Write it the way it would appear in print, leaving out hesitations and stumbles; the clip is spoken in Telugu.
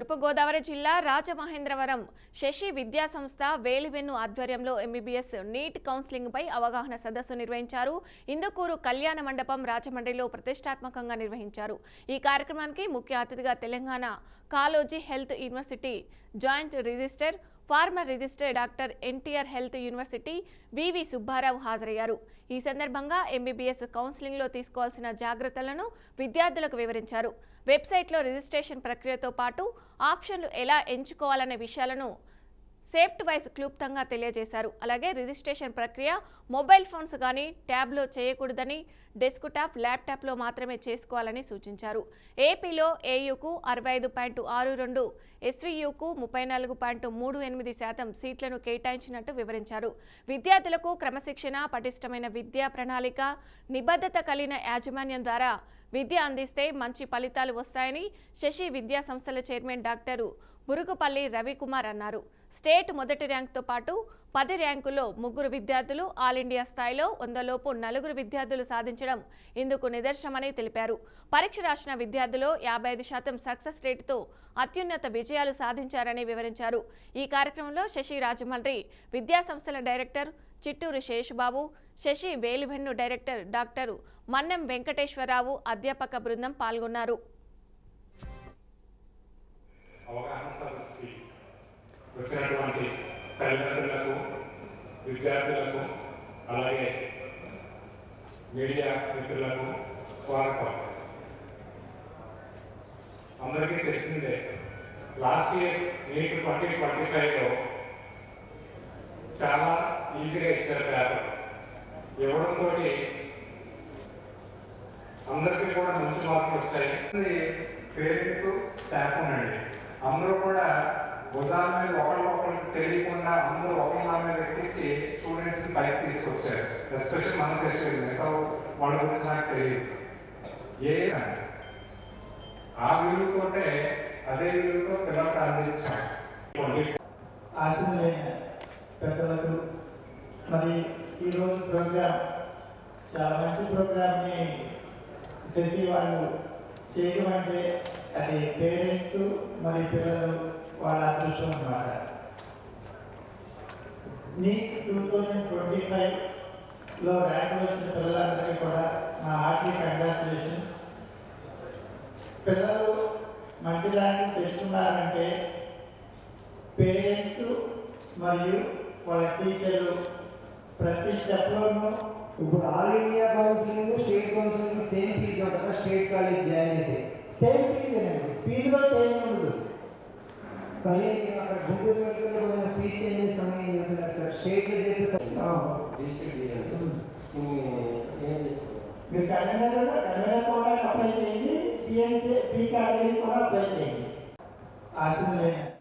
తూర్పుగోదావరి జిల్లా రాజమహేంద్రవరం శశి విద్యా సంస్థ వేలివెన్ను ఆధ్వర్యంలో ఎంబీబీఎస్ నీట్ కౌన్సిలింగ్ పై అవగాహన సదస్సు నిర్వహించారు. ఇందుకూరు కళ్యాణ మండపం రాజమండ్రిలో ప్రతిష్టాత్మకంగా నిర్వహించారు. ఈ కార్యక్రమానికి ముఖ్య అతిథిగా Telangana Kaloji health university joint register former register doctor NTR health university V V Subbarao హాజరయ్యారు. ఈ సందర్భంగా ఎంబీబీఎస్ కౌన్సిలింగ్ లో తీసుకోవాల్సిన జాగ్రత్తలను విద్యార్థులకు వివరించారు. వెబ్సైట్లో రిజిస్ట్రేషన్ ప్రక్రియతో పాటు ఆప్షన్లు ఎలా ఎంచుకోవాలనే విషయాలను సేఫ్ట్ వైస్ క్లుప్తంగా తెలియజేశారు. అలాగే రిజిస్ట్రేషన్ ప్రక్రియ మొబైల్ ఫోన్స్ కానీ ట్యాబ్లో చేయకూడదని, డెస్క్టాప్ ల్యాప్టాప్లో మాత్రమే చేసుకోవాలని సూచించారు. ఏపీలో ఏయుకు 65.62, ఎస్వీయుకు 34.38% సీట్లను కేటాయించినట్టు వివరించారు. విద్యార్థులకు క్రమశిక్షణ, పటిష్టమైన విద్యా ప్రణాళిక, నిబద్ధత కలిగిన యాజమాన్యం ద్వారా విద్య అందిస్తే మంచి ఫలితాలు వస్తాయని శశి విద్యా సంస్థల చైర్మన్ డాక్టర్ బురుగుపల్లి రవికుమార్ అన్నారు. స్టేట్ మొదటి ర్యాంకుతో పాటు 10 ర్యాంకుల్లో 3 విద్యార్థులు, ఆల్ ఇండియా స్థాయిలో 100లోపు 4 విద్యార్థులు సాధించడం ఇందుకు నిదర్శనమని తెలిపారు. పరీక్ష రాసిన విద్యార్థులు 55% సక్సెస్ రేటుతో అత్యున్నత విజయాలు సాధించారని వివరించారు. ఈ కార్యక్రమంలో శశి రాజమండ్రి విద్యా సంస్థల director Chitturu Seshababu, Sasi Velivennu director doctor Mannem Venkateswararao, అధ్యాపక బృందం పాల్గొన్నారు. వచ్చినటువంటి తల్లిదండ్రులకు, విద్యార్థులకు, అలాగే మీడియా మిత్రులకు స్వాగతం. అందరికీ తెలిసిందే, లాస్ట్ ఇయర్ నీట్ 2025లో చాలా ఈజీగా ఇచ్చారు పేపర్. ఇవ్వడంతో అందరికీ కూడా మంచి మార్కులు వచ్చాయి. పేరెంట్స్, స్టాఫ్ ఉండండి, అందరూ కూడా భుజాల మీద ఒకళ్ళొకరికి తెలియకుండా అందరూ ఒకళ్ళ మీద ఎక్కించి స్టూడెంట్స్ని పైకి తీసుకొచ్చారు. ఎస్పెషల్ మన సెషన్ మిగతా వాళ్ళ గురించి నాకు తెలియదు. ఆ విలువతోటే అదే విలువతో పిల్లలకు అందించాం. ఆశీర్వైన పెద్దలకు మరి ఈరోజు ప్రోగ్రామ్ చాలా మంచి ప్రోగ్రామ్ని శశి వాళ్ళు చేయడం అంటే అది పేరెంట్స్ మరి పిల్లలు వాళ్ళ అదృష్టం అన్నమాట. నీట్ 2025లో ర్యాంక్ వచ్చిన పిల్లలందరికీ కూడా నా హార్ట్లీ కంగ్రాచులేషన్. పిల్లలు మంచి ర్యాంక్ తెచ్చుకున్నారంటే పేరెంట్స్ మరియు వాళ్ళ టీచర్లు ప్రతి స్టెప్లోనూ ఇప్పుడు all India counselling, state counselling same fee ఉంటుందా? స్టేట్ కాలేజ్ జాయిన్ అయితే సేమ్ ఫీజు అండి, ఫీజులో చేంజ్ ఉండదు. కానీ అక్కడ గుంటూరు మెడికల్లో కొంచెం ఫీజు చేంజ్ అయ్యే సమయం జరుగుతున్నారు సార్. స్టేట్లో చేస్తే మీరు కన్వీనర్ కూడా అప్లై చేయండి, సిఎన్సీ పీ కేటగిరీ కూడా అప్లై చేయండి. ఆశీర్వదించండి.